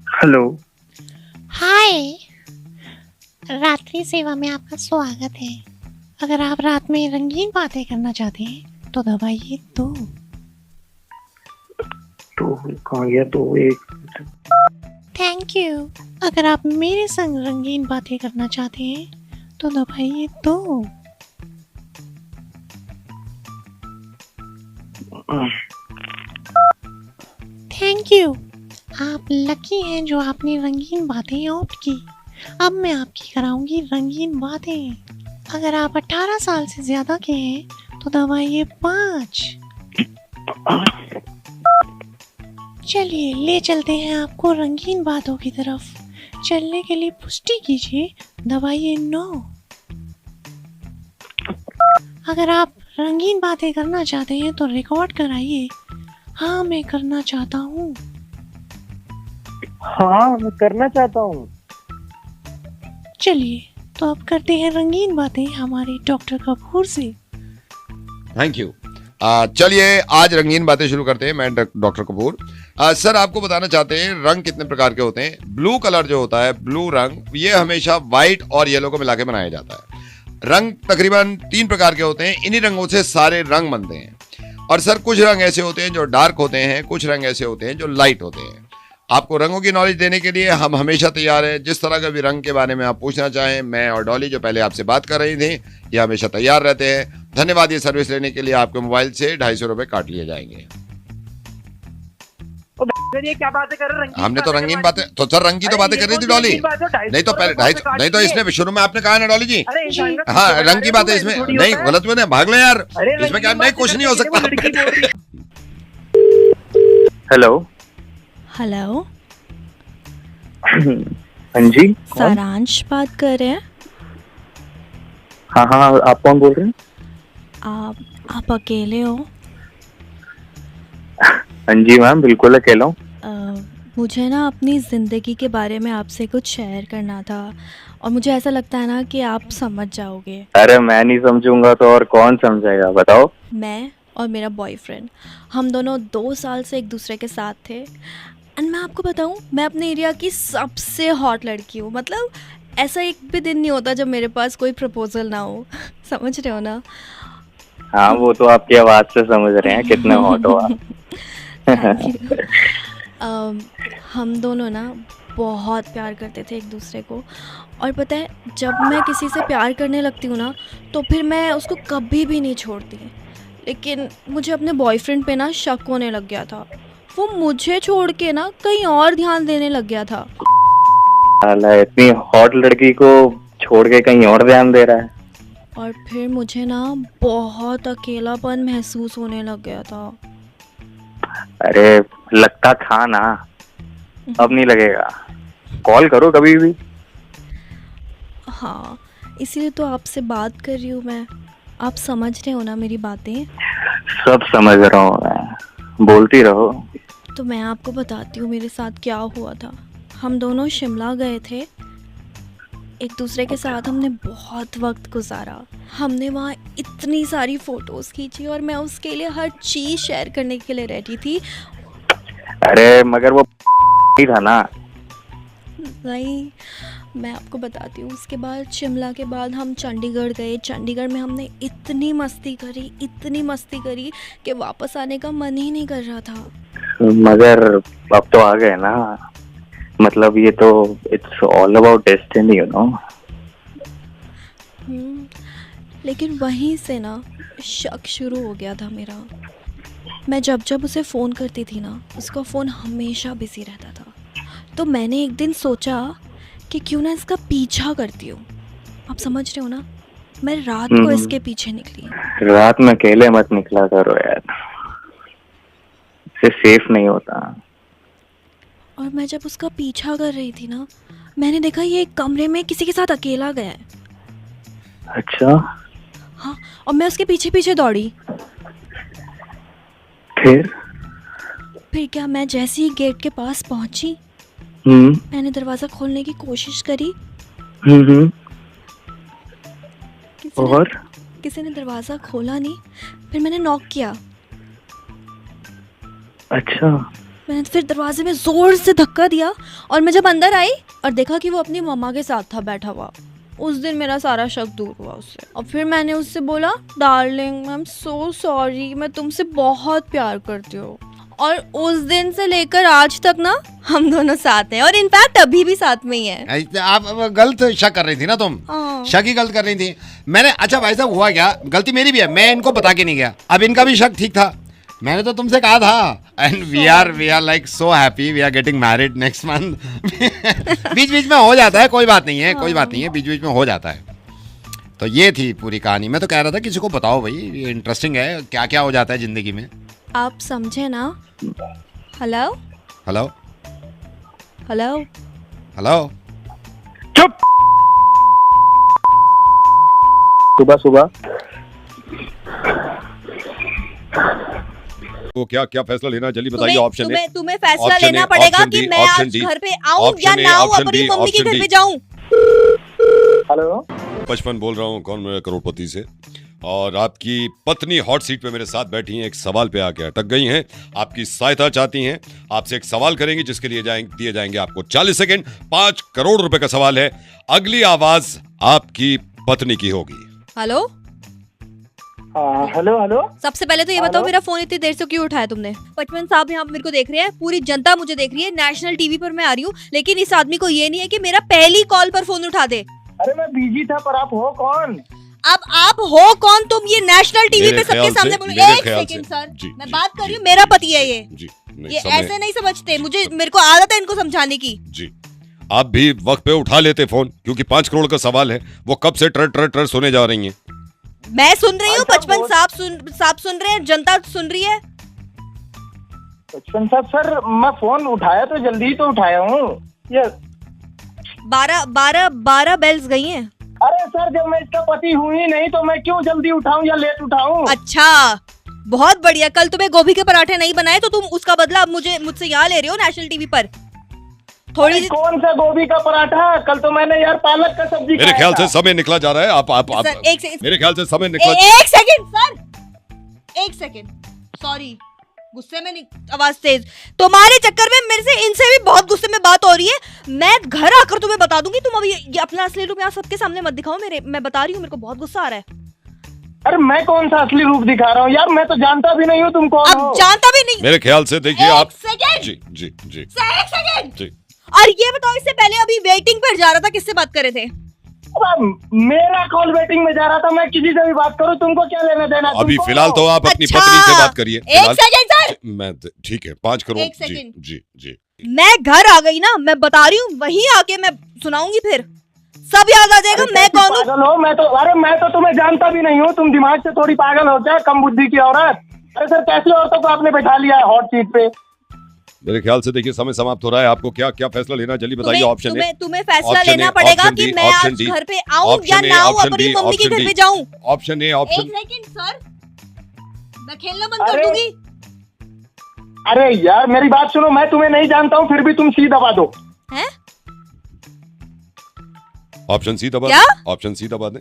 Hello. हाय। रात्रि सेवा में आपका स्वागत है। अगर आप रात में रंगीन बातें करना चाहते हैं तो दबाइए 2। तो कहाँ गया? तो एक थैंक यू। अगर आप मेरे संग रंगीन बातें करना चाहते हैं तो दबाइए 2। Thank you. आप लकी हैं जो आपने रंगीन बातें ऑप्ट की। अब मैं आपकी कराऊंगी रंगीन बातें। अगर आप 18 साल से ज्यादा के हैं तो दबाइए 5। चलिए ले चलते हैं आपको रंगीन बातों की तरफ। चलने के लिए पुष्टि कीजिए, दबाइए 9। अगर आप रंगीन बातें करना चाहते हैं तो रिकॉर्ड कराइए, हाँ मैं करना चाहता हूँ। हाँ, मैं करना चाहता हूँ। चलिए तो अब करते हैं रंगीन बातें हमारे डॉक्टर कपूर से। Thank you. चलिए आज रंगीन बातें शुरू करते हैं। मैं डॉक्टर कपूर। सर आपको बताना चाहते हैं रंग कितने प्रकार के होते हैं। ब्लू कलर जो होता है, ब्लू रंग, ये हमेशा व्हाइट और येलो को मिला के बनाया जाता है। रंग तकरीबन 3 प्रकार के होते हैं। इन्हीं रंगों से सारे रंग बनते हैं। और सर कुछ रंग ऐसे होते हैं जो डार्क होते हैं, कुछ रंग ऐसे होते हैं जो लाइट होते हैं। आपको रंगों की नॉलेज देने के लिए हम हमेशा तैयार हैं। जिस तरह का भी रंग के बारे में आप पूछना चाहें, मैं और डॉली जो पहले आपसे बात कर रही थी, ये हमेशा तैयार रहते हैं। धन्यवाद। ये सर्विस लेने के लिए आपके मोबाइल से 250 रुपए काट लिए जाएंगे। ये क्या बातें कर रहे? हमने तो रंगीन बातें, तो सर रंग की तो बातें कर रही थी डॉली। नहीं तो पहले 250, नहीं तो इसमें शुरू में आपने कहा ना डॉली जी। हाँ रंग की बातें इसमें नहीं, गलत हुए ना, भाग ले यार। इसमें क्या नहीं, कुछ नहीं हो सकता। हेलो। हेलो, हाँ जी, कौन? सारांश बात कर रहे हैं। हाँ हाँ, आप कौन बोल रहे हैं? आप अकेले हो? हाँ जी मैम, बिल्कुल अकेला हूँ। मुझे ना अपनी ज़िंदगी के बारे में आपसे कुछ शेयर करना था और मुझे ऐसा लगता है ना कि आप समझ जाओगे। अरे मैं नहीं समझूंगा तो और कौन समझेगा, बताओ। मैं और मेरा बॉयफ्रेंड, हम दोनों 2 साल से एक दूसरे के साथ थे। एंड मैं आपको बताऊं, मैं अपने एरिया की सबसे हॉट लड़की हूँ। मतलब ऐसा एक भी दिन नहीं होता जब मेरे पास कोई प्रपोजल ना हो। समझ रहे हो ना? हाँ, वो तो आपकी आवाज से समझ रहे हैं कितने हॉट हो आप। Thank you. हम दोनों ना बहुत प्यार करते थे एक दूसरे को। और पता है, जब मैं किसी से प्यार करने लगती हूँ ना तो फिर मैं उसको कभी भी नहीं छोड़ती। लेकिन मुझे अपने बॉयफ्रेंड पे ना शक होने लग गया था। वो मुझे छोड़ के ना कहीं और ध्यान देने लग गया था। साला इतनी हॉट लड़की को छोड़ के कहीं और ध्यान दे रहा है। और फिर मुझे ना बहुत अकेलापन महसूस होने लग गया था। अरे लगता था ना, अब नहीं लगेगा। कॉल करो कभी भी। हाँ, इसीलिए तो आपसे बात कर रही हूँ मैं। आप समझ रहे हो ना मेरी बातें? सब समझ रहा हूँ मैं, बोलती रहो। तो मैं आपको बताती हूँ मेरे साथ क्या हुआ था। हम दोनों शिमला गए थे। एक दूसरे के साथ हमने बहुत वक्त गुजारा। हमने वहाँ इतनी सारी फ़ोटोज़ खींची और मैं उसके लिए हर चीज़ शेयर करने के लिए रेडी थी। अरे मगर वो ही था ना। नहीं, मैं आपको बताती हूँ। उसके बाद शिमला के बाद हम चंडीगढ़ गए। चंडीगढ़ में हमने इतनी मस्ती करी कि वापस आने का मन ही नहीं कर रहा था। मगर अब तो आ गए ना, मतलब ये तो it's all about destiny, you know. लेकिन वहीं से ना शक शुरू हो गया था मेरा। मैं जब जब उसे फ़ोन करती थी ना, उसका फ़ोन हमेशा बिजी रहता था। तो मैंने एक दिन सोचा कि क्यों ना इसका पीछा करती हूँ। आप समझ रहे हो ना? मैं रात को इसके पीछे निकली। रात में अकेले मत निकला करो यार, इससे सेफ नहीं होता। और मैं जब उसका पीछा कर रही थी ना, मैंने देखा ये एक कमरे में किसी के साथ अकेला गया है। अच्छा, हाँ, और मैं उसके पीछे पीछे दौड़ी। फिर फिर क्या, मैं जैसे ही गेट के पास पहुंची, मैंने दरवाज़ा खोलने की कोशिश करी। और किसी ने दरवाज़ा खोला नहीं। फिर मैंने नॉक किया। अच्छा, मैंने फिर दरवाजे में ज़ोर से धक्का दिया और मैं जब अंदर आई और देखा कि वो अपनी मम्मा के साथ था बैठा हुआ, उस दिन मेरा सारा शक दूर हुआ उससे। और फिर मैंने उससे बोला, darling I am so sorry, मैं तुमसे बहुत प्यार करती हूँ। और उस दिन से लेकर आज तक ना हम दोनों साथ हैं और इनफैक्ट अभी भी साथ में ही हैं। आप गलत शक कर रही थी ना तुम, हाँ। शक ही गलत कर रही थी। मैंने, अच्छा भाई साहब हुआ क्या, गलती मेरी भी है, मैं इनको बता के नहीं गया। अब इनका भी शक ठीक था, मैंने तो तुमसे कहा था। And we are like so happy, we are getting married next month. बीच बीच में हो जाता है, कोई बात नहीं है, कोई बात नहीं है, बीच बीच में हो जाता है। तो ये थी पूरी कहानी। मैं तो कह रहा था किसी को बताओ भाई, ये इंटरेस्टिंग है, क्या क्या हो जाता है जिंदगी में। आप समझे ना। Hello hello hello hello. चुप। सुबह सुबह तो क्या क्या फैसला लेना, जल्दी बताइए। ऑप्शन ए, तुम्हें फैसला ऑप्शन लेना ए, पड़ेगा ऑप्शन कि डी, मैं ऑप्शन आज डी, घर पे आऊं ऑप्शन या ए, ना आऊं, ऑप्शन अपनी डी, मम्मी के ऑप्शन घर डी। पे जाऊं। हेलो। 55 बोल रहा हूँ, कौन मेरा करोड़पति से। और आपकी पत्नी हॉट सीट पे मेरे साथ बैठी हैं, एक सवाल पे आके अटक गई हैं, आपकी सहायता चाहती हैं। आपसे एक सवाल करेंगी जिसके लिए दिए जाएंगे आपको 40 सेकंड। 5 करोड़ रुपए का सवाल है। अगली आवाज आपकी पत्नी की होगी। Hello hello hello. सबसे पहले तो ये बताओ, मेरा फोन इतनी देर से क्यों उठाया तुमने? 55 साहब यहाँ मेरे को देख रहे हैं, पूरी जनता मुझे देख रही है, नेशनल टीवी पर मैं आ रही हूँ, लेकिन इस आदमी को ये नहीं है कि मेरा पहली कॉल पर फोन उठा दे। अरे मैं बिजी था, पर आप हो कौन? अब आप हो कौन? तुम ये नेशनल टीवी मेरे पे सबके ख्याल सामने से- बोलो। मेरे एक ख्याल सेकंड से- सर, जी, मैं जी, बात कर जी, रही हूँ, मेरा पति है ये। जी, ये ऐसे नहीं समझते, मेरे को आदत है इनको समझाने की। जी, आप भी वक्त पे उठा लेते फोन, क्योंकि 5 करोड़ का सवाल है। वो कब से ट्र ट्र ट्र सुने जा रही हैं। मैं सुन रही हूँ, अच्छा, 55 साहब सुन रहे हैं, जनता सुन रही है। 55 साहब सर, मैं फोन उठाया तो जल्दी ही तो उठाया हूँ। ये 12 बेल्स गई हैं। अरे सर, जब मैं इसका पति हूँ ही नहीं तो मैं क्यों जल्दी उठाऊं या लेट उठाऊं? अच्छा, बहुत बढ़िया। कल तुम्हें गोभी के पराठे नहीं बनाए तो तुम उसका बदला अब मुझसे यहाँ ले रहे हो नेशनल टीवी पर। थोड़ी अरे कौन सा गोभी का पराठा? कल तो मैंने यार पालक का सब्जी मेरे खाया ख्याल था। से समय निकला जा रहा है। आप सर, एक सेकंड। मेरे ख्याल से समय निकला। एक सेकंड सर, एक सेकंड, सॉरी, गुस्से में आवाज तेज। तुम्हारे चक्कर में मेरे से इनसे भी बहुत गुस्से में बात हो रही है। मैं घर आकर तुम्हें बता दूंगी। तुम अभी ये अपना असली रूप यहाँ सबके सामने मत दिखाओ। मैं बता रही हूँ, मेरे को बहुत गुस्सा आ रहा है। अरे मैं कौन सा असली रूप दिखा रहा हूँ यार? मैं तो जानता भी नहीं हूँ तुम कौन हो। अब जानता भी नहीं। मेरे ख्याल से देखिए आप। एक सेकंड, जी जी जी सर, एक सेकंड। जी। और ये बताओ, इससे पहले अभी वेटिंग पर जा रहा था, किससे बात कर रहे थे? अब मेरा कॉल वेटिंग में जा रहा था, मैं किसी से भी बात करूँ, तुमको क्या लेना देना? तुम अभी कौन फिलहाल हो? तो आप अपनी अच्छा, पत्नी से बात करिए एक फिलहाल। सेकंड सर, मैं ठीक है, 5 करोड़। एक जी सेकंड। जी जी। मैं घर आ गई ना, मैं बता रही हूँ, वहीं आके मैं सुनाऊंगी, फिर सब याद आ जाएगा मैं कैसी कौन हूँ। पागल हो? मैं तो तुम्हें जानता भी नहीं हूँ। तुम दिमाग से थोड़ी पागल हो क्या? कम बुद्धि की औरत। अरे सर, कैसी औरतों को आपने बैठा लिया है हॉट सीट पे? मेरे ख्याल से देखिए समय समाप्त हो रहा है। आपको क्या क्या फैसला लेना, जल्दी बताइए। ऑप्शन ए, तुम्हें फैसला ऑप्शन लेना ए, पड़ेगा ऑप्शन कि डी, मैं ऑप्शन आज डी, घर पे आऊं या ऑप्शन ए, ना आऊं, ऑप्शन अपनी डी, मम्मी के ऑप्शन घर डी। पे जाऊं। Option A, option. एक सेकंड सर, मैं खेलना बंद कर अरे, दूंगी। अरे यार मेरी बात सुनो, मैं तुम्हें नहीं जानता हूँ, फिर भी तुम सी दबा दो। हैं? ऑप्शन सी दबा क्या? दें। ऑप्शन सी दबा दें।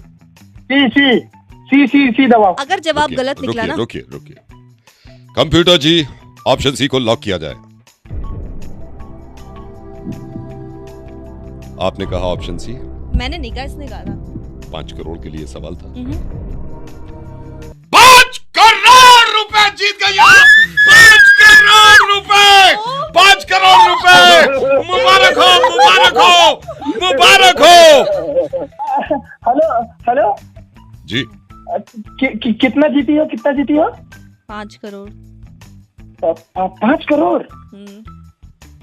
सी दबाओ। अगर जवाब रुकिए, गलत निकला ना, रुकिए रुकिए। कंप्यूटर जी, ऑप्शन सी को लॉक किया जाए। आपने कहा ऑप्शन सी। मैंने नहीं कहा, इसने कहा था। 5 करोड़ के लिए सवाल था। 5 5 करोड़ रुपए जीत गई आप। 5 करोड़ रुपए, 5 करोड़ रुपए। मुबारक हो, मुबारक हो, मुबारक हो। हेलो हेलो जी, कितना जीती हो? 5 करोड़। 5 करोड़।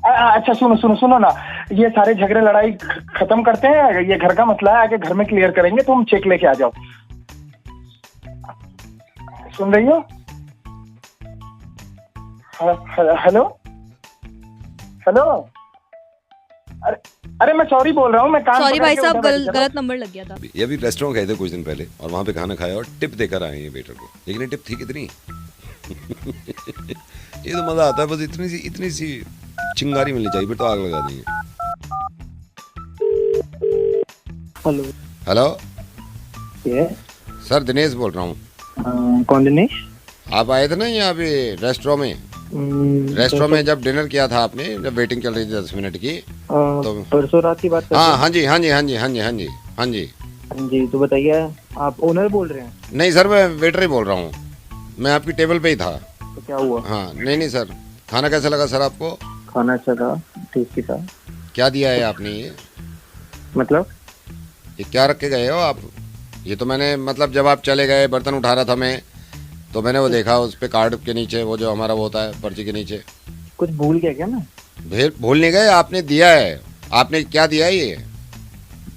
अच्छा सुनो ना, ये सारे झगड़े लड़ाई खत्म करते हैं, ये घर का मसला है, आगे घर में क्लियर करेंगे। तुम चेक लेके आ जाओ। सुन रही हो? Hello hello. अरे मैं सॉरी बोल रहा हूँ, मैं काम सॉरी भाई साहब, गलत नंबर लग गया था। ये अभी रेस्टोरेंट गए थे कुछ दिन पहले और वहां पे खाना खाया और टिप देकर आए हैं वेटर को, लेकिन ये टिप थी कितनी? ये तो मजा आता है, बस इतनी सी चिंगारी मिलनी चाहिए, फिर तो आग लगा देंगे। हेलो हेलो ये सर, दिनेश बोल रहा हूँ। कौन दिनेश? आप आए थे ना यहाँ पे रेस्टोरेंट में, रेस्टोरेंट में जब डिनर किया था आपने, जब वेटिंग चल रही थी 10 मिनट की, तो परसों रात की बात कर रहे हाँ हैं? हाँ जी हाँ जी हाँ जी हाँ जी हाँ जी हाँ जी। हाँ जी, तो बताइए, आप ओनर बोल रहे हैं? नहीं सर, मैं वेटर ही बोल रहा हूँ, मैं आपकी टेबल पे ही था। तो क्या हुआ? हाँ नहीं नहीं सर, खाना कैसा लगा सर आपको? खाना अच्छा था, टेस्टी था। क्या दिया है आपने ये? मतलब ये क्या रख के गए हो आप? ये तो मैंने, मतलब जब आप चले गए, बर्तन उठा रहा था मैं, तो मैंने वो देखा उस पे कार्ड के नीचे, वो जो हमारा वो होता है पर्ची के नीचे। कुछ भूल गया क्या मैं? भूल नहीं गए, आपने दिया है। आपने क्या दिया है ये?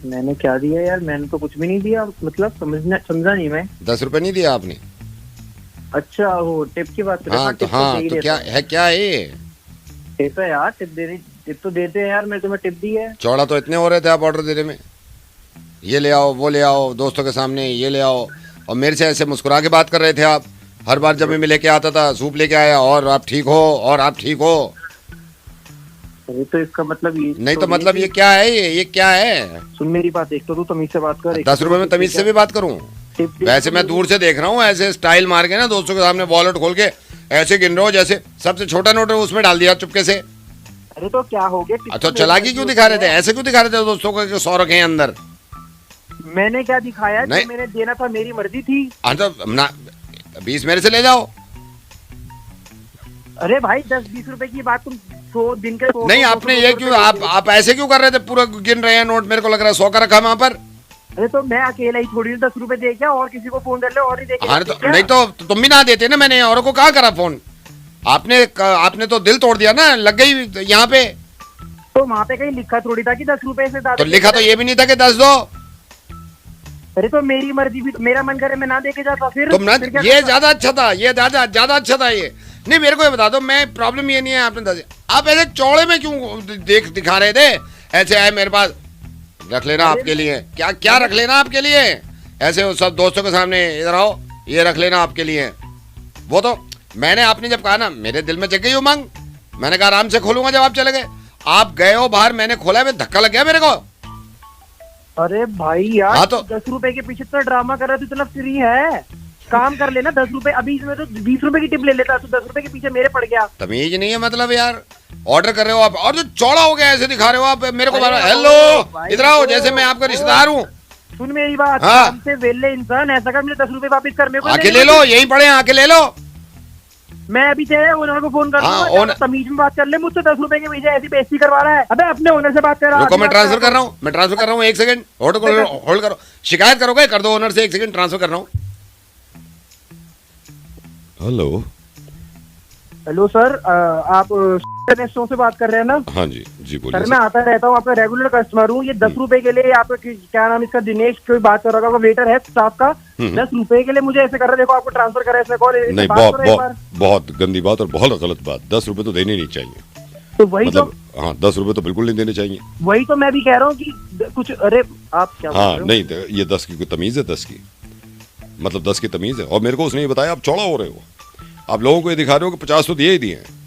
मैंने क्या दिया यार? मैंने तो कुछ भी नहीं दिया। मतलब समझा नहीं मैं। 10 रुपए नहीं दिया आपने? अच्छा, वो टिप की बात कर रहे हैं? हाँ तो हाँ, तो क्या है, क्या है ये? टिप है यार, टिप तो देते हैं यार, मैं तुम्हें टिप दी है। चौड़ा तो इतने हो रहे थे आप ऑर्डर देने में, ये ले आओ वो ले आओ, दोस्तों के सामने ये ले आओ, और मेरे से ऐसे मुस्कुरा के बात कर रहे थे आप। हर बार जब मैं लेके आता था, सूप लेके आया, और आप ठीक हो, और आप ठीक हो। अरे तो इसका मतलब ये नहीं तो मतलब ये क्या है, ये क्या है? सुन मेरी बात, एक तो तू तमीज से बात कर। 10 रुपए में तमीज से भी बात करूं? वैसे मैं दूर से देख रहा हूँ, ऐसे स्टाइल मार के ना दोस्तों के सामने वॉलेट खोल के ऐसे गिन रहे हो जैसे सबसे छोटा नोट है उसमें डाल दिया चुपके से। अरे तो क्या हो गया? अच्छा, चालाकी क्यों दिखा रहे थे, ऐसे क्यों दिखा रहे थे दोस्तों को कि 100 रखे हैं अंदर? मैंने क्या दिखाया? नहीं, जो मैंने देना था मेरी मर्जी थी। हाँ तो ना 20 मेरे से ले जाओ। अरे भाई 10-20 रुपए की बात तुम 100 दिन के नहीं, आपने ये क्यों, आप ऐसे क्यों कर रहे थे? पूरा गिन रहे हैं नोट, मेरे को लग रहा है 100 का रखा वहां पर। अरे तो मैं अकेला ही थोड़ी 10 रुपए दे क्या, और किसी को फोन कर ले और नहीं देखे? हाँ तो नहीं तो तुम भी ना देते ना, मैंने औरों को कहा करा फोन। आपने तो दिल तोड़ दिया ना, लग गई यहाँ पे। तो वहाँ पे कहीं लिखा थोड़ी था कि 10 रुपए से ज्यादा। तो लिखा तो ये भी नहीं था कि 10 दो। अरे तो मेरी मर्जी भी, मेरा मन करे मैं ना देके जाता फिर। तुम ना, फिर क्या ये करता? ज्यादा अच्छा था, ये ज्यादा अच्छा था ये। नहीं मेरे को ये बता दो, मैं प्रॉब्लम ये नहीं है, आपने 10, आप ऐसे चौड़े में क्यों दिखा रहे थे? ऐसे आए मेरे पास, रख लेना आपके लिए। क्या क्या रख लेना आपके लिए? ऐसे सब दोस्तों के सामने, इधर आओ, ये रख लेना आपके लिए। वो तो मैंने, आपने जब कहा ना, मेरे दिल में जग गई उमंग, मैंने कहा आराम से खोलूंगा। जब आप चले गए, आप गए हो बाहर, मैंने खोला, मैं धक्का लग गया मेरे को। अरे भाई यार, हाँ तो 10 रुपए के पीछे इतना ड्रामा कर रहा है, तो इतना फ्री है, काम कर लेना। 10 रुपए अभी, इसमें तो 20 रुपए की टिप ले लेता, तो 10 रुपए के पीछे मेरे पड़ गया। तमीज नहीं है मतलब यार, ऑर्डर कर रहे हो आप और जो चौड़ा हो गया ऐसे दिखा रहे हो आप मेरे को। अरे हेलो, इधर आओ, जैसे मैं आपका रिश्तेदार हूँ। सुन मेरी बात, हाँ। काम से वेले इंसान, ऐसा कर, मुझे 10 रुपए वापस कर। मेरे को आके ले लो, यहीं पड़े हैं, आके ले लो। मैं अभी तेरे ओनर को फोन कर हाँ, दूंगा, तमीज में बात कर ले। मुझसे 10 रुपए के पीछे ऐसी बेइज्जती करवा रहा है। अबे अपने ओनर से बात कर रहा है। रुको, मैं ट्रांसफर कर रहा हूँ, मैं ट्रांसफर कर रहा हूँ, 1 सेकंड होल्ड करो। शिकायत करोगे? कर दो ओनर से, 1 सेकंड ट्रांसफर कर रहा हूँ। हेलो हेलो सर, आप रेस्टोरेंट से बात कर रहे हैं ना? हाँ जी जी सर बोलिए। मैं आता रहता हूँ, आपका रेगुलर कस्टमर हूँ। ये 10 रुपए के लिए आपका क्या नाम, इसका दिनेश कोई बात कर रहा होगा, वेटर है स्टाफ का। 10 रुपए के लिए मुझे ऐसे कर रहा है। देखो आपको ट्रांसफर करा इसमें कॉल। नहीं, बहुत गंदी बात और बहुत गलत बात। 10 रुपए तो देने नहीं चाहिए। तो वही मतलब हाँ, 10 रुपए तो बिल्कुल नहीं देने चाहिए। वही तो मैं भी कह रहा हूँ कि कुछ। अरे आप क्या हाँ नहीं, ये 10 की कोई तमीज है? 10 की मतलब 10 की तमीज है? और मेरे को उसने ये बताया आप चौड़ा हो रहे हो, आप लोगों को ये दिखा रहे हो कि 50 तो दिए ही दिए हैं।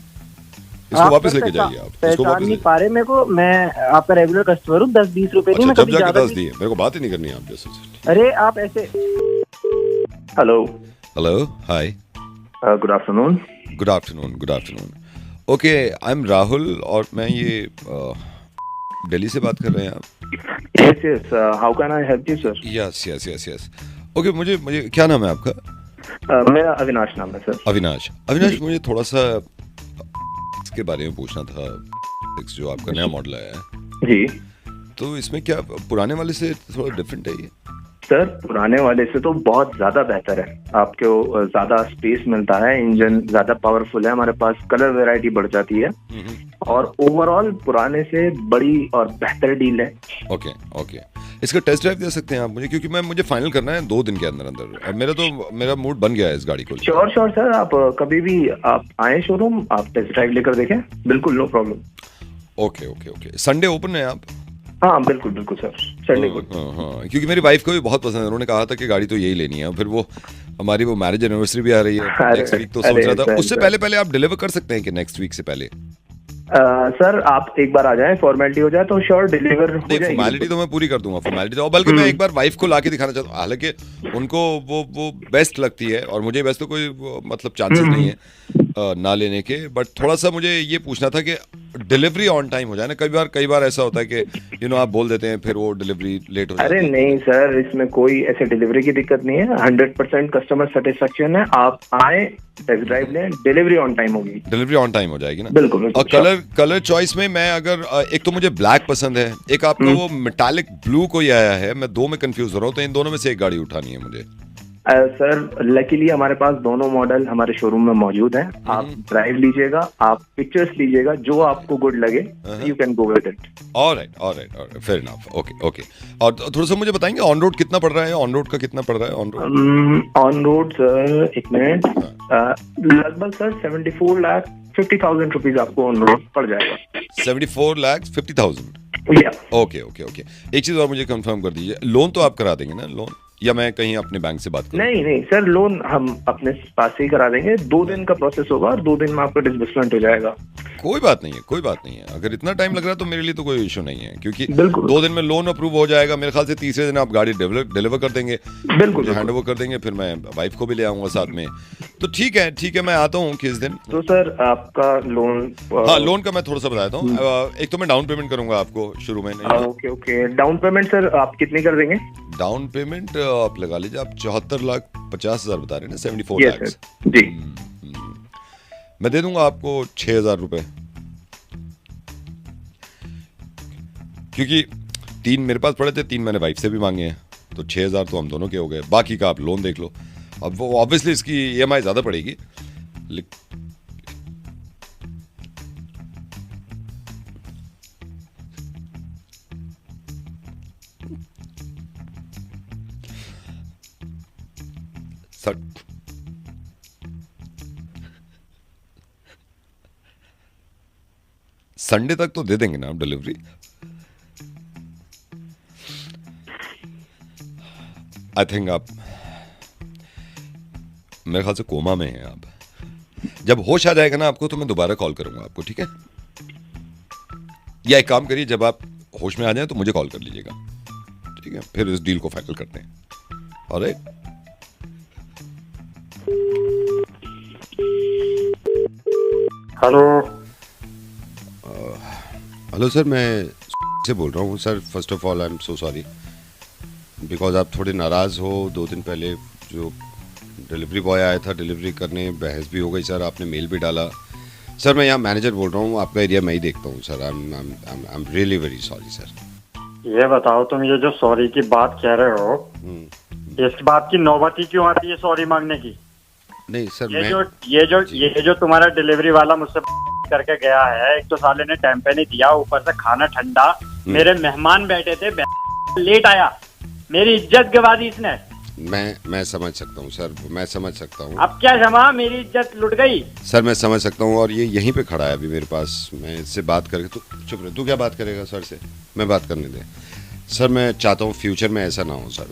इसको वापस लेके जाइए आप, इसको वापस नहीं पा रहे मेरे को। मैं आपका रेगुलर कस्टमर हूँ, 10-20 रुपए नहीं। मैं जब कभी जाके ज्यादा 10 दिए, मेरे को बात ही नहीं करनी है आप जैसे। अरे आप ऐसे। Hello hello, hi, good afternoon. Good afternoon, good afternoon. Okay, I am Rahul और मैं ये दिल्ली से बात कर रहे हैं आप? Yes yes, how can I help you sir? Yes yes yes yes. Okay, मुझे क्या नाम है आपका? मेरा अविनाश नाम है सर। अविनाश, मुझे थोड़ा सा इसके बारे में पूछना था, जो आपका नया मॉडल आया है जी। तो इसमें क्या पुराने वाले से थोड़ा डिफरेंट है ये? सर पुराने वाले से तो बहुत ज्यादा बेहतर है। आपको ज्यादा स्पेस मिलता है, इंजन ज्यादा पावरफुल है, हमारे पास कलर वैरायटी बढ़ जाती है, और ओवरऑल पुराने से बड़ी और बेहतर डील है। ओके ओके, इसका टेस्ट ड्राइव दे सकते हैं आप मुझे? क्योंकि मुझे फाइनल करना है 2 दिन के अंदर अंदर। मेरा मूड बन गया है इस गाड़ी को। श्योर सर, आप कभी भी आप आए शोरूम, आप टेस्ट ड्राइव लेकर देखें, बिल्कुल no problem. Okay okay okay, Sunday open है आप? हाँ बिल्कुल बिल्कुल सर, संडे को। हाँ, क्योंकि मेरी वाइफ को भी बहुत पसंद है, उन्होंने कहा था कि गाड़ी तो यही लेनी है। फिर वो हमारी वो मैरिज एनिवर्सरी भी आ रही है नेक्स्ट वीक, तो सोच रहा था उससे पहले आप डिलीवर कर सकते हैं कि नेक्स्ट वीक से पहले? सर आप एक बार आ जाएं, फॉर्मेलिटी हो जाए तो श्योर डिलीवर हो जाएगी। फॉर्मेलिटी तो मैं पूरी कर दूंगा, फॉर्मेलिटी तो। बल्कि मैं एक बार वाइफ को लाके दिखाना चाहता हूँ, हालांकि उनको वो बेस्ट लगती है और मुझे बेस्ट तो कोई मतलब चांसेस नहीं है। ना लेने के, बट थोड़ा सा मुझे ये पूछना था कि डिलीवरी ऑन टाइम हो जाए ना। कई बार ऐसा होता है कि आप बोल देते हैं, फिर वो डिलीवरी लेट हो जाती अरे है। नहीं सर, इसमें कोई ऐसे डिलीवरी की दिक्कत नहीं है। 100% कस्टमर सेटिस्फेक्शन है। आप आए, टेस्ट ड्राइव लें, डिलीवरी ऑन टाइम होगी। डिलीवरी ऑन टाइम हो जाएगी ना? बिल्कुल बिल्कुल। और कलर चॉइस में मैं अगर एक तो मुझे ब्लैक पसंद है, एक आपका वो मेटालिक ब्लू कोई आया है, मैं दो में कंफ्यूज हो रहा हूँ, तो इन दोनों में से एक गाड़ी उठानी है मुझे। सर लकीली हमारे पास दोनों मॉडल हमारे शोरूम में मौजूद हैं। आप ड्राइव लीजिएगा, आप पिक्चर्स लीजिएगा, जो आपको गुड लगे you can go with it. Alright, fair enough, okay. और थोड़ा सा मुझे बताएंगे ऑन रोड कितना पड़ रहा है? ऑन रोड का कितना पड़ रहा है on road? On road sir, एक मिनट, लगभग सर 74,50,000 रुपीज आपको ऑन रोड पड़ जाएगा। 74,50,000। या ओके। एक चीज और मुझे कंफर्म कर दीजिए, लोन तो आप करा देंगे ना? लोन या मैं कहीं अपने बैंक से बात करूं? नहीं सर, लोन हम अपने पास से ही करा देंगे। 2 दिन का प्रोसेस होगा और 2 दिन में आपका डिसबर्समेंट हो जाएगा। कोई बात नहीं है। अगर इतना टाइम लग रहा है तो मेरे लिए तो कोई इशू नहीं है, क्योंकि बिल्कुल 2 दिन में लोन अप्रूव हो जाएगा। मेरे ख्याल से तीसरे दिन आप गाड़ी डिलीवर कर देंगे, बिल्कुल हैंड ओवर कर देंगे, फिर मैं वाइफ को भी ले आऊंगा साथ में। तो ठीक है, मैं आता हूँ किस दिन। तो सर आपका लोन, हाँ, लोन का मैं थोड़ा सा बताता हूँ। एक तो मैं डाउन पेमेंट करूंगा आपको शुरू में। ओके। डाउन पेमेंट सर आप कितनी कर देंगे? डाउन पेमेंट आप लगा लीजिए, आप 74,50,000 बता रहे हैं ना? 74 Yes, लाख sir. जी। मैं दे दूंगा आपको 6,000 रुपए, क्योंकि 3 मेरे पास पड़े थे, 3 मैंने वाइफ से भी मांगे हैं, तो 6,000 तो हम दोनों के हो गए। बाकी का आप लोन देख लो। अब वो ऑब्वियसली इसकी EMI ज्यादा पड़ेगी, संडे तक तो दे देंगे ना आप डिलीवरी? आई थिंक आप, मेरे ख्याल से कोमा में हैं आप। जब होश आ जाएगा ना आपको, तो मैं दोबारा कॉल करूंगा आपको, ठीक है? या एक काम करिए, जब आप होश में आ जाए तो मुझे कॉल कर लीजिएगा, ठीक है? फिर इस डील को फाइनल करते हैं। ऑलराइट। हेलो सर, मैं से बोल रहा हूँ sir. First of all I am so sorry, because आप थोड़े नाराज़ हो। 2 दिन पहले जो डिलीवरी बॉय आया था डिलीवरी करने, बहस भी हो गई सर, आपने मेल भी डाला। सर मैं यहाँ मैनेजर बोल रहा हूँ, आपका एरिया मैं ही देखता हूँ sir. I am really very sorry sir. ये बताओ, तुम ये जो सॉरी की बात कह रहे हो, इस बात की नौबत ही क्यों आती है सॉरी मांगने की? नहीं सर, ये जो तुम्हारा डिलीवरी वाला मुझसे करके गया है, एक तो साले ने टाइम पे नहीं दिया, ऊपर से खाना ठंडा, मेरे मेहमान बैठे थे, लेट आया, मेरी इज्जत गवा दी इसने। मैं समझ सकता हूँ सर, मैं समझ सकता हूँ। अब क्या क्षमा, मेरी इज्जत लुट गई। सर मैं समझ सकता हूँ, और ये यहीं पे खड़ा है अभी मेरे पास। मैं इससे बात करके, तो चुप रहे। तू क्या बात करेगा सर से? मैं बात करने दे सर। मैं चाहता हूँ फ्यूचर में ऐसा ना हो सर।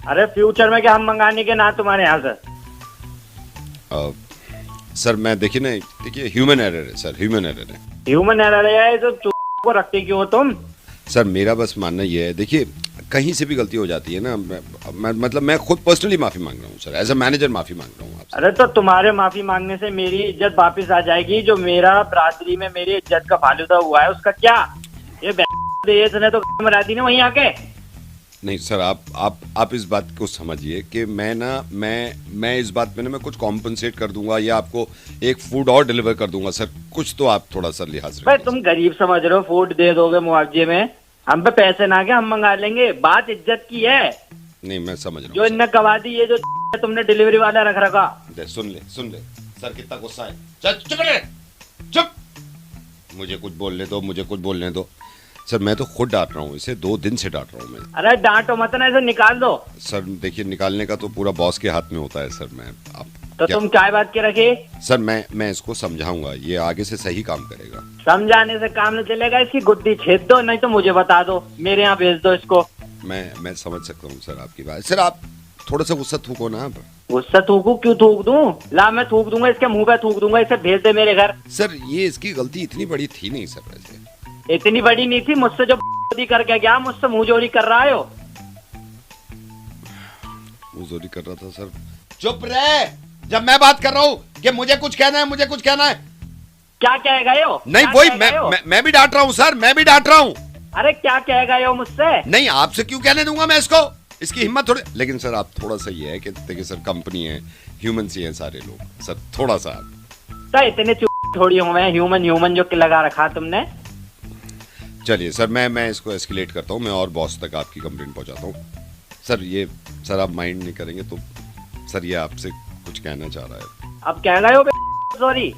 अरे फ्यूचर में क्या हम मंगाने के ना तुम्हारे यहाँ से? सर मैं देखिए ह्यूमन एरर है सर, ह्यूमन एरर है। ह्यूमन एरर है तो चुप को रखते क्यों हो तुम? सर मेरा बस मानना ये है, देखिए कहीं से भी गलती हो जाती है ना। मैं खुद पर्सनली माफी मांग रहा हूँ सर, एज अ मैनेजर माफी मांग रहा हूँ आपसे। अरे तो तुम्हारे माफी मांगने से मेरी इज्जत वापस आ जाएगी। जो मेरा बरादरी में मेरी इज्जत का फालूदा हुआ है उसका क्या? ये ने तो मरा दी ना वहीं आके। नहीं सर, आप इस बात को समझिए कि मैं इस बात में ना मैं कुछ कॉम्पनसेट कर दूंगा, या आपको एक फूड और डिलीवर कर दूंगा सर। कुछ तो आप थोड़ा सा लिहाज रखिए। तुम गरीब समझ रहे हो, फूड दे दोगे मुआवजे में, हम पे पैसे ना के हम मंगा लेंगे। बात इज्जत की है। नहीं मैं समझ रहा हूँ। जो इनने गवा दी, ये जो तुमने डिलीवरी वाला रख रखा। सुन ले सर, कितना गुस्सा है। चुप। मुझे कुछ बोलने दो सर। मैं तो खुद डांट रहा हूँ इसे, 2 दिन से डांट रहा हूँ मैं। अरे डांटो मत ना, इसे निकाल दो सर। देखिए निकालने का तो पूरा बॉस के हाथ में होता है सर। तुम क्या बात के रखे सर? मैं इसको समझाऊंगा, ये आगे से सही काम करेगा। समझाने से काम नहीं चलेगा, इसकी गुद्दी छेद दो, नहीं तो मुझे बता दो, मेरे यहाँ भेज दो इसको। मैं समझ सकता हूँ सर आपकी बात। सर आप थोड़ा सा गुस्सा थूको ना। आप गुस्सा थूकू? क्यों थूक दूं? ला मैं थूक दूंगा, इसके मुंह पे थूक दूंगा, इसे भेज दे मेरे घर। सर ये इसकी गलती इतनी बड़ी थी नहीं सर, वैसे इतनी बड़ी नहीं थी। मुझसे जो करके गया, मुझसे मुंह जोड़ी कर रहा हो। मुंह जोड़ी कर रहा था सर। चुप रहे, जब मैं बात कर रहा हूँ कि मुझे कुछ कहना है, मुझे कुछ कहना है। क्या कह गए हो? नहीं क्या वही कह गए हो? मैं भी डांट रहा हूँ सर, मैं भी डांट रहा हूँ। अरे क्या कह गए हो मुझसे? नहीं आपसे क्यों कहने दूंगा मैं इसको, इसकी हिम्मत थोड़ी। लेकिन सर आप थोड़ा सा ये है कि देखिए सर कंपनी है, ह्यूमन ही हैं सारे लोग सर, थोड़ा सा। तो इतने थोड़ी हुए हैं ह्यूमन जो लगा रखा तुमने। चलिए सर मैं इसको एस्केलेट करता हूँ, मैं और बॉस तक आपकी कंप्लेंट पहुँचाता हूँ। सर ये सर आप माइंड नहीं करेंगे तो सर ये आपसे कुछ कहना चाह रहा है। अब कह गए हो सॉरी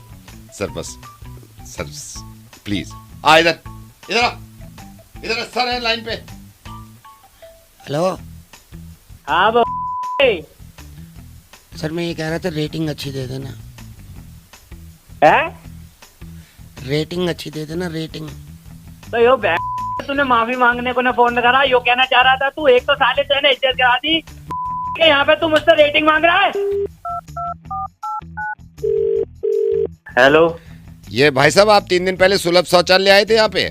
सर बस सर प्लीज आ इधर इधर इधर सर है लाइन पे। हेलो हाँ सर, मैं ये कह रहा था रेटिंग अच्छी दे देना। है रेटिंग अच्छी दे देना, रेटिंग। तो यो तूने माफी मांगने को ना फोन करा, यो कहना चाह रहा था तू। एक तो साले तेने इज्जत गिरा दी कि यहाँ पे तू मुझसे रेटिंग मांग रहा है। हेलो ये भाई साहब आप 3 दिन पहले सुलभ शौचालय आए थे यहाँ पे?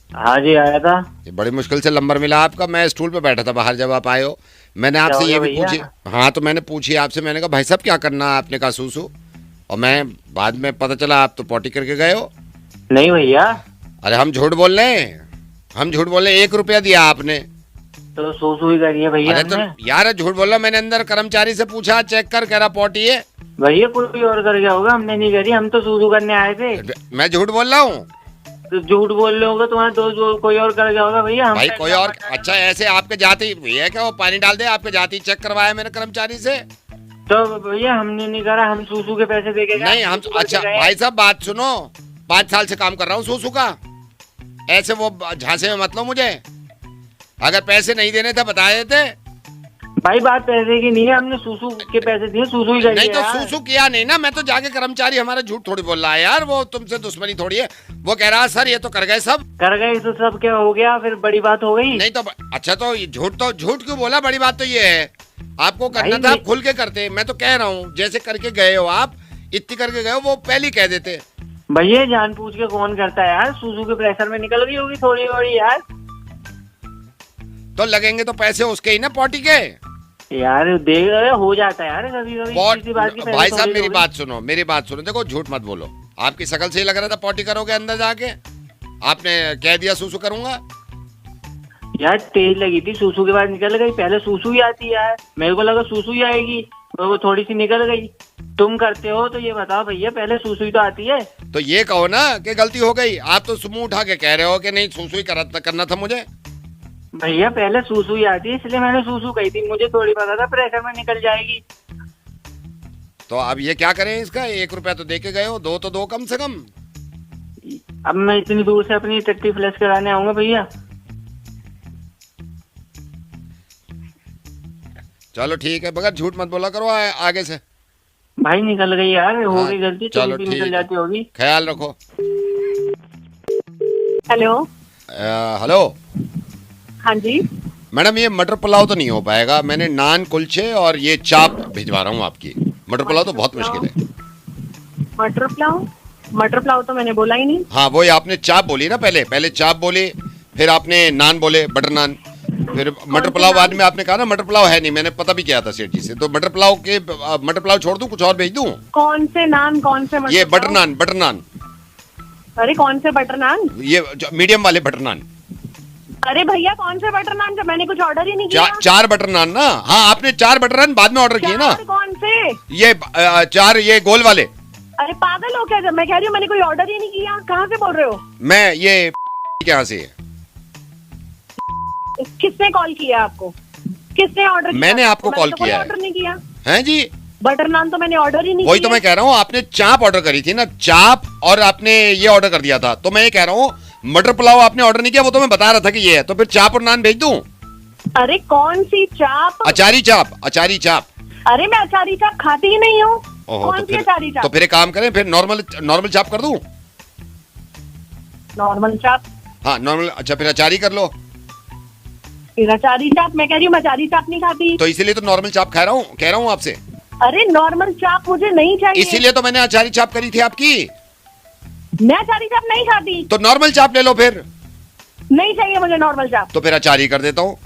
हाँ जी आया था। ये बड़ी मुश्किल से नंबर मिला आपका, मैं स्टूल पे बैठा था बाहर जब आप आए हो। मैंने आपसे ये भी पूछी, हाँ तो मैंने पूछी आपसे, मैंने कहा भाई साहब क्या करना है, आपने कहा सूसू, और मैं बाद में पता चला आप तो पॉटी करके गए हो। नहीं भैया। अरे हम झूठ बोल रहे हैं, हम झूठ बोल रहे हैं, 1 रुपया दिया आपने तो सूसू ही करिए भैया। अरे तो यार झूठ बोल रहा, मैंने अंदर कर्मचारी से पूछा, चेक कर, कह रहा पॉटी है। भैया कोई और कर गया होगा, हमने नहीं करी, हम तो सूसू करने आए थे। मैं झूठ बोल रहा हूँ? तो झूठ बोल रहे होगा तुम्हारे दोस्त, कोई और कर गया होगा भैया। भाई कोई और? अच्छा ऐसे आपके जाति भैया क्या वो पानी डाल दे, आपके जाति चेक करवाया मैंने कर्मचारी से। तो भैया हमने नहीं करा, हम सूसू के पैसे दे के नहीं हम अच्छा भाई साहब बात सुनो, 5 साल से काम कर रहा हूँ सूसू का, ऐसे वो झांसे में मत लो मुझे। अगर पैसे नहीं देने थे बता देते। भाई बात पैसे की नहीं है, हमने सूसू के पैसे दिए, सूसू ही नहीं तो सूसू किया नहीं ना, मैं तो जाके कर्मचारी हमारा झूठ थोड़ी बोल रहा है यार, वो तुमसे दुश्मनी थोड़ी है। वो कह रहा सर ये तो कर गए सब। कर गए तो सब क्या हो गया, फिर बड़ी बात हो गई। नहीं तो अच्छा तो झूठ क्यों बोला? बड़ी बात तो ये है आपको करना था, आप खुल के करते। मैं तो कह रहा हूँ जैसे करके गए हो आप, इतनी करके गए हो, वो पहले ही कह देते। भैया जान पूछ के कौन करता है यार, सूसू के प्रेशर में निकल गई होगी थोड़ी थोड़ी यार। तो लगेंगे तो पैसे उसके ही ना पॉटी के यार, देख हो जाता है यार कभी कभी। भाई साहब मेरी बात सुनो, मेरी बात सुनो, देखो झूठ मत बोलो, आपकी शकल से ही लग रहा था पॉटी करोगे अंदर जाके, आपने कह दिया सूसू करूंगा। यार तेज लगी थी, सूसू के बाद निकल गई। पहले सूसू ही आती है यार, मेरे को लगा सूसू ही आएगी, तो वो थोड़ी सी निकल गई। तुम करते हो तो ये बताओ भैया, पहले सूसू ही तो आती है। तो ये कहो ना कि गलती हो गई, आप तो मुंह उठा के कह रहे हो कि नहीं सूसू ही करना था मुझे। भैया पहले सूसू ही आती है, इसलिए मैंने सूसू कही थी, मुझे थोड़ी पता था प्रेशर में निकल जाएगी। तो अब ये क्या करें इसका? 1 रुपया तो दे के गए हो, 2 तो दो कम से कम। अब मैं इतनी दूर से अपनी टट्टी फ्लैश कराने आऊंगा भैया। चलो ठीक है, मगर झूठ मत बोला करो आगे से। भाई निकल गई यार, हो गई गलती, चलो ठीक निकल जाती होगी। ख्याल रखो। हेलो हेलो हाँ जी मैडम, ये मटर पुलाव तो नहीं हो पाएगा, मैंने नान कुलचे और ये चाप भिजवा रहा हूँ आपकी। मटर पुलाव तो बहुत मुश्किल है। मटर पुलाव तो मैंने बोला ही नहीं। हाँ वही आपने चाप बोली ना, पहले चाप बोली, फिर आपने नान बोले, बटर नान, फिर मटर पुलाव बाद में आपने कहा ना मटर पुलाव है नहीं, मैंने पता भी किया था सेठ जी से। तो मटर पुलाव छोड़ दूं, कुछ और भेज दूं? कौन से नान, कौन से ये बटर नान। अरे कौन से बटर नान? ये मीडियम वाले बटर नान। अरे भैया कौन से बटर नान, जब मैंने कुछ ऑर्डर ही नहीं किया। 4 बटर नान ना? हाँ आपने 4 बटर नान बाद में ऑर्डर किए ना। कौन से? ये 4 ये गोल वाले। अरे पागल हो क्या? जब मैं कह रही हूँ मैंने कोई ऑर्डर ही नहीं किया, कहाँ से बोल रहे हो? मैं ये यहाँ से है। किसने कॉल किया आपको? किसने ऑर्डर किया? मैंने आपको कॉल किया है। ऑर्डर नहीं किया हैं जी? बटर नान तो मैंने ऑर्डर ही नहीं किया। वही तो मैं कह रहा हूँ, आपने चाप ऑर्डर करी थी ना, चाप, और आपने ये ऑर्डर कर दिया था। तो मैं ये कह रहा हूँ मटर पुलाव आपने ऑर्डर नहीं किया, वो तो मैं बता रहा था कि ये है, तो फिर चाप और नान भेज दूं? अरे कौन सी चाप? अचारी चाप। अरे मैं अचारी चाप खाती ही नहीं हूँ। कौन सी अचारी चाप? तो फिर एक काम करें, फिर नॉर्मल चाप कर दूं? नॉर्मल चाप? हाँ नॉर्मल। अच्छा फिर अचारी कर लो। फिर अचारी चाप? मैं कह रही हूँ अचारी चाप नहीं खाती। तो इसीलिए तो नॉर्मल चाप कह रहा हूँ आपसे। अरे नॉर्मल चाप मुझे नहीं चाहिए। इसीलिए तो मैंने अचारी चाप करी थी आपकी। मैं अचारी चाप नहीं खाती। तो नॉर्मल चाप ले लो फिर। नहीं चाहिए मुझे नॉर्मल चाप। तो फिर अचारी कर देता हूँ।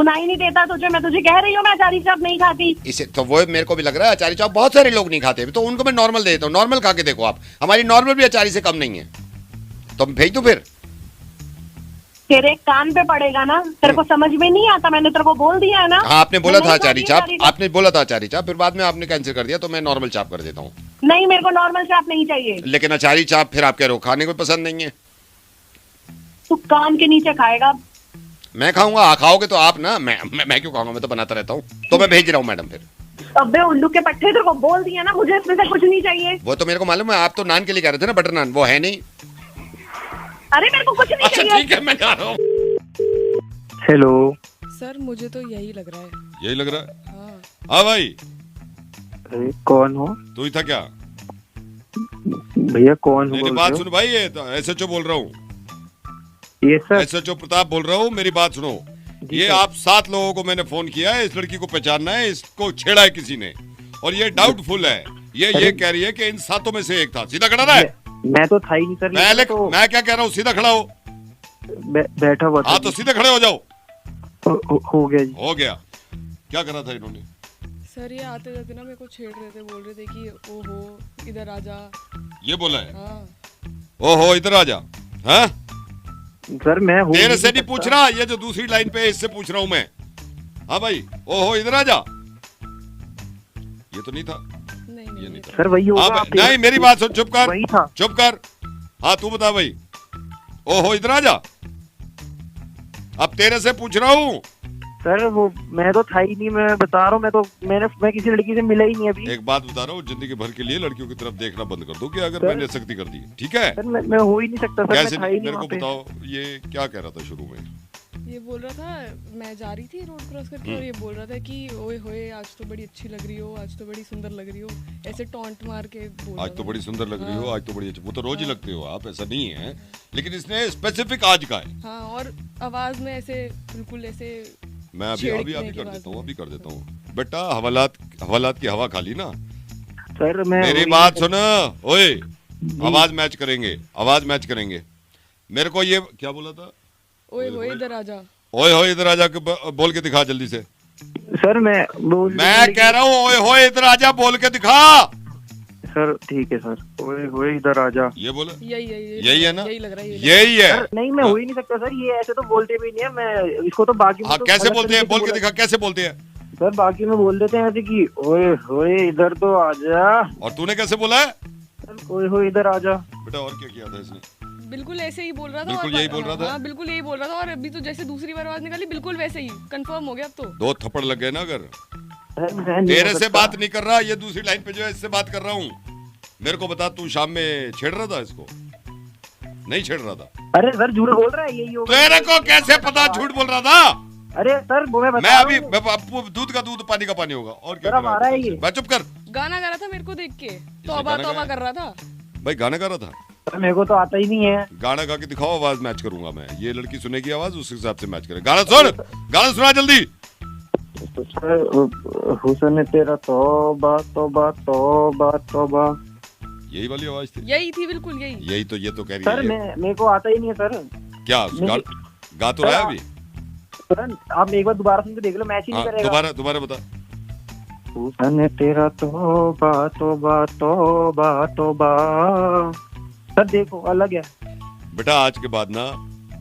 सुनाई नहीं देता तुझे? मैं तुझे कह रही हूँ मैं अचारी चाप नहीं खाती। इसे तो वो मेरे को भी लग रहा है, अचारी चाप बहुत सारे लोग नहीं खाते, तो उनको मैं नॉर्मल दे देता हूँ। नॉर्मल खा के देखो आप, हमारी नॉर्मल भी अचारी से कम नहीं है। तो भेज दूं फिर? तेरे कान पे पड़ेगा ना, तेरे को समझ में नहीं आता, मैंने तेरे को बोल दिया है ना। हाँ, आपने बोला मैं था नहीं अचारी खाती चाप, अचारी आपने बोला था अचारी चाप, फिर बाद में आपने कैंसिल कर दिया, तो मैं नॉर्मल चाप कर देता हूँ। नहीं, मेरे को नॉर्मल चाप नहीं चाहिए। लेकिन अचारी चाप फिर आप कह रहे हो खाने को पसंद नहीं है। तू कान के नीचे खाएगा। मैं खाऊंगा, खाओगे तो आप ना, मैं क्यों खाऊंगा, मैं तो बनाता रहता हूँ। तो मैं भेज रहा हूँ मैडम फिर। अबे उल्लू के पट्टे, तेरे को बोल दिया ना, मुझे इसमें से कुछ नहीं चाहिए। वो तो मेरे को मालूम है, आप तो नान के लिए कह रहे थे ना, बटर नान, वो है नहीं। अरे मेरे को कुछ नहीं अच्छा चाहिए। ठीक है, मैं जा रहा हूँ। हेलो सर, मुझे तो यही लग रहा है। यही लग रहा है? हाँ। हाँ भाई, कौन हो तू ही था क्या? भैया? कौन मेरी बात सुन भाई, ये तो एसएचओ बोल रहा हूँ। ये सर एसएचओ प्रताप बोल रहा हूँ, मेरी बात सुनो। ये आप 7 लोगों को मैंने फोन किया है, इस लड़की को पहचानना है, इसको छेड़ा है किसी ने, और ये डाउटफुल है। ये कह रही है कि इन 7 में से एक था। सीधा खड़ा है। मैं तो था ही नहीं सर। मैं क्या कह रहा हूँ, सीधा खड़ा हो। बैठा हुआ था। हाँ तो सीधे खड़े हो जाओ। हो गया जी। हो गया। क्या करा था इन्होंने? सर, ये आते जाते ना मेरे को छेड़ रहे थे, बोल रहे थे कि ओहो इधर आ जा। ये बोला है? हाँ। ओहो इधर आ जा। हाँ सर मैं तेरे से नहीं पूछ रहा, ये जो दूसरी लाइन पे है इससे पूछ रहा हूँ मैं। हाँ भाई, ओहो इधर आ जा। ये तो नहीं था। नहीं, ये नहीं था सर, वही होगा। नहीं, मेरी बात सुन, चुप कर। वही था। चुप कर। हाँ तू बता भाई। ओहो इधर आ जा। अब तेरे से पूछ रहा हूँ। सर वो मैं तो था ही नहीं, मैं बता रहा हूँ। मैं किसी लड़की से मिला ही नहीं अभी। एक बात बता रहा हूँ, जिंदगी भर के लिए लड़कियों की तरफ देखना बंद कर दो कि अगर मैंने सख्ती कर दी, ठीक है? सर मैं हो ही नहीं सकता सर। कैसे? मैं था ही नहीं मेरे को वहाँ पे। बताओ, ये क्या कह रहा था शुरू में? ये बोल रहा था, मैं जा रही थी रोड क्रॉस करके, और ये बोल रहा था कि ओए होए आज तो बड़ी अच्छी लग रही हो, आज तो बड़ी सुंदर लग रही हो, ऐसे टॉन्ट मार के बोल रहा आज तो था। बड़ी सुंदर लग रही हो, आज तो बड़ी अच्छी। वो तो रोज ही लगते हो आप, ऐसा नहीं है, लेकिन इसने स्पेसिफिक आज का है। हाँ, और आवाज में ऐसे बिल्कुल ऐसे। मैं अभी छेड़ने कर की देता हूँ, आवाज अभी कर देता हूँ। बेटा हवालात की हवा खा ली ना। सर मैं मेरी बात सुन, ओए आवाज मैच करेंगे। मेरे को ये क्या बोला था? ओए होए इधर आ जा। ओए होए इधर आ जा बोल के दिखा जल्दी से। सर मैं कह रहा हूँ ओए होए इधर आ जा बोल के दिखा। सर ठीक है सर। ओए इधर आ जा। ये बोला? यही है ना? यही लग रहा है। यही है। नहीं, मैं हो ही नहीं सकता सर। ये ऐसे तो बोलते भी नहीं है। मैं इसको तो बाकी हाँ, कैसे बोलते हैं? बोल के दिखा, कैसे बोलते हैं? सर बाकी में बोल देते हैं ऐसे कि ओए होए इधर तो आ जा। और तूने कैसे बोला है? ओए होए इधर आ जा। बेटा और क्या किया था इसने? बिल्कुल ऐसे ही बोल रहा था। बिल्कुल यही बोल रहा था? हाँ, बिल्कुल यही बोल रहा था। और अभी तो जैसे दूसरी बार आवाज निकाली, बिल्कुल वैसे ही कंफर्म हो गया अब तो। 2 थप्पड़ लग गए ना। अगर मैं नहीं तेरे हो से सकता। बात नहीं कर रहा, ये दूसरी लाइन पे जो है इससे बात कर रहा हूँ। मेरे को बता, तू शाम में छेड़ रहा था इसको? नहीं छेड़ रहा था? अरे सर झूठ बोल रहा है, यही होगा। तेरे को कैसे पता झूठ बोल रहा था? अरे सर वो मैं मैं अभी दूध का दूध पानी का पानी होगा। और क्या कर रहा है? मैं चुप कर। गाना गा रहा था मेरे को देख के, तौबा तौबा कर रहा था। भाई गाना गा रहा था? मेरे को तो आता ही नहीं है। गाना गा के दिखाओ, आवाज मैच करूंगा मैं। ये लड़की सुनेगी आवाज, उस हिसाब से मैच करे। गाना सुना जल्दी। हुस्न तेरा तौबा तौबा तौबा तौबा। यही वाली आवाज थी? यही थी, बिल्कुल यही। यही तो, ये तो कह रही सर है। मेरे को आता ही नहीं है सर। क्या गा तो रहा है अभी? सर आप एक बार दोबारा सुन के देख लो, मैच ही नहीं करेगा। दोबारा बता। हुस्न तेरा तौबा तौबा तौबा तौबा। सर देखो अलग है। बेटा आज के बाद ना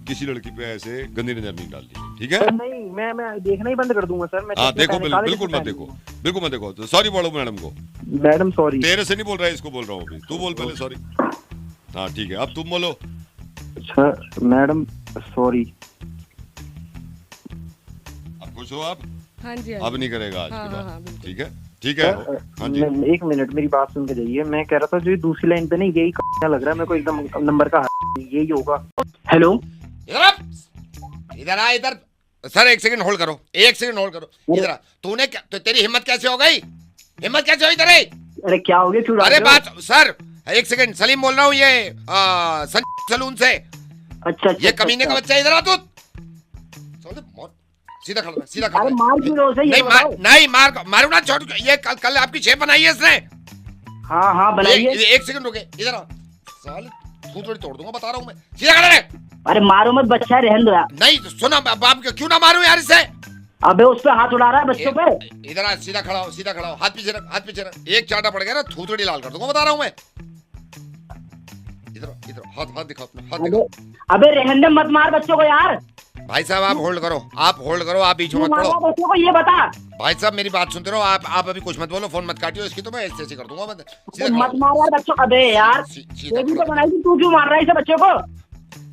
किसी लड़की पे ऐसे गंदी नजर नहीं डालनी, ठीक है? नहीं, मैं देखना ही बंद कर दूंगा सर। मैं हाँ देखो, बिल्कुल मत देखो। तो सॉरी बोलो मैडम को। Madam sorry. तेरे से नहीं बोल रहा है, इसको बोल रहा हूँ अभी। तू बोल पहले सॉरी। हाँ ठीक है, अब तुम बोलो। Sir madam sorry. अब खुश हो आप? हाँ जी। अब नहीं करेगा आज के बाद, ठीक है? ठीक है। हाँ जी। एक मिनट मेरी बात सुन के जाइए। मैं कह रहा था जो दूसरी लाइन पे नहीं, यही लग रहा है मेरे को एकदम नंबर का। यही होगा। हेलो, इधर आ, इधर। सर 1 सेकंड होल्ड करो, 1 सेकंड होल्ड करो। इधर आ। तूने क्या, तो तेरी हिम्मत कैसे हो गई? हिम्मत कैसे हुई तेरे? अरे क्या हो गया? क्यों? अरे बात सर, 1 सेकंड। सलीम बोल रहा हूँ, ये सलून से। अच्छा। ये कमीने का बच्चा, इधर आ तू। सीधा खड़ा, सीधा खड़ा। अरे मार क्यों रहे हो? नहीं मारू ना, छोड़। ये कल आपकी शेप बनाई है इसने। हाँ बनाई है। 1 सेकंड रुके, इधर आ। साले तू थोड़ी तोड़ दूंगा, बता रहा हूँ मैं। सीधा खड़ा रहे। अरे मारो मत, बच्चा रहने दो यार। नहीं सुना बाप, क्यों ना मारू यार इसे? अबे उस पे हाथ उड़ा रहा है बच्चों पे। इधर आ, सीधा खड़ा हो, सीधा खड़ा हो, हाथ पीछे रख, हाथ पीछे रख। एक चाटा पड़ गया ना थूथड़ी लाल कर दूंगा, बता रहा हूँ मैं। इधर इधर हाथ दिखाओ अपना, हाथ दिखाओ। अबे रहने मत मार बच्चों को यार। भाई साहब आप होल्ड करो, आप होल्ड करो, आप बीच में मत पड़ो। बच्चों को ये बता। भाई साहब मेरी बात सुनते रहो, आप अभी कुछ मत बोलो, फोन मत काटियो इसकी, तो मैं ऐसे ऐसे कर दूंगा। मत मार यार बच्चों। अबे यार तो बनाई थी, तू क्यों मार रहा है इसे बच्चों को?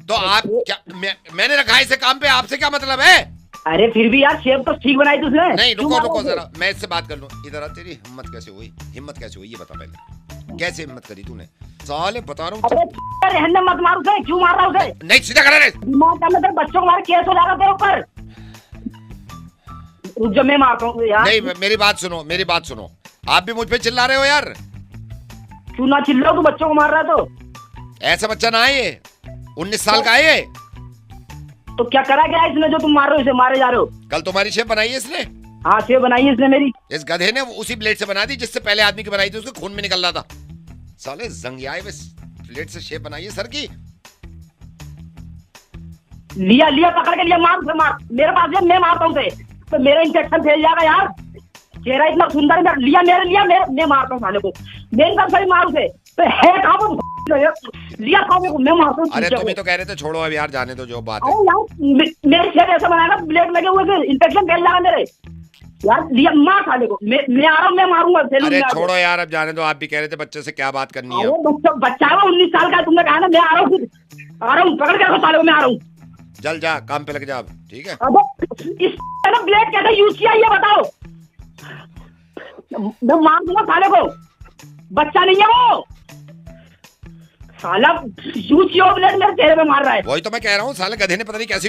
तो आप क्या मैंने रखा है इसे काम पे, आपसे क्या मतलब है? अरे फिर भी यार शेप तो ठीक बनाई थी उसने। नहीं रुको जरा, मैं इससे बात कर लूं। इधर आ, तेरी हिम्मत कैसे हुई? हिम्मत कैसे हुई ये बता पहले, कैसे हिम्मत करी तूने? साले बता रहा हूँ। रहने मत मार उसे, क्यों मार रहा उसे? नहीं सीधा खड़ा रहे। दिमाग का मतलब बच्चों को मार, केस हो जाएगा तेरे ऊपर। रुक जा मैं मारता हूँ यार। नहीं मेरी बात सुनो, मेरी बात सुनो, आप भी मुझ पे चिल्ला रहे हो यार। क्यों ना चिल्लाओ, तू बच्चों को मार रहा है तो। ऐसा बच्चा ना है ये, 19 साल का है ये। तो क्या करा क्या इसने जो तुम मार रहे हो, इसे मारे जा रहे हो? कल तुम्हारी शेप बनाई है इसने? हाँ शेप बनाई है इसने मेरी। इस गधे ने उसी ब्लेड से बना दी जिससे पहले आदमी की बनाई थी, उसके खून में निकल रहा था। साले जंगियाए ब्लेड से शेप बनाई है सर की। लिया लिया पकड़ के लिया, मार मार। मेरे पास है, मैं मारता हूँ तो मेरा इंफेक्शन फैल जाएगा यार। चेहरा इतना सुंदर है, लिया मैं मारता हूँ साले को। मेरी तरफ से मार उसे तो है कहाँ वो लिया खाने को, मैं मारता हूँ। अरे तुम ही तो कह रहे थे छोड़ो अब यार, जाने दो जो बात है। मेरे शेप ऐसा बनाया ब्लेड लगे हुए थे, इंफेक्शन फैल जाएगा मेरे यार। लिया मार साले को, मैं आ रहा हूँ, मैं मारूंगा। अरे छोड़ो यार अब जाने दो, आप भी कह रहे थे बच्चे से क्या बात करनी है। बच्चा है 19 साल का, तुमने कहा ना। मैं आ रहा हूँ, पकड़ के रखो साले को, मैं आ रहा हूँ। जल जा, काम पे लग जा अब, ठीक है? अब इस ब्लेड कैसे यूज किया ये बताओ। मैं मार दूंगा साले को, बच्चा नहीं है वो। साला यूज किया ब्लेड मेरे चेहरे पे मार रहा है। वही तो मैं कह रहा हूँ, साले गधे ने पता नहीं कैसी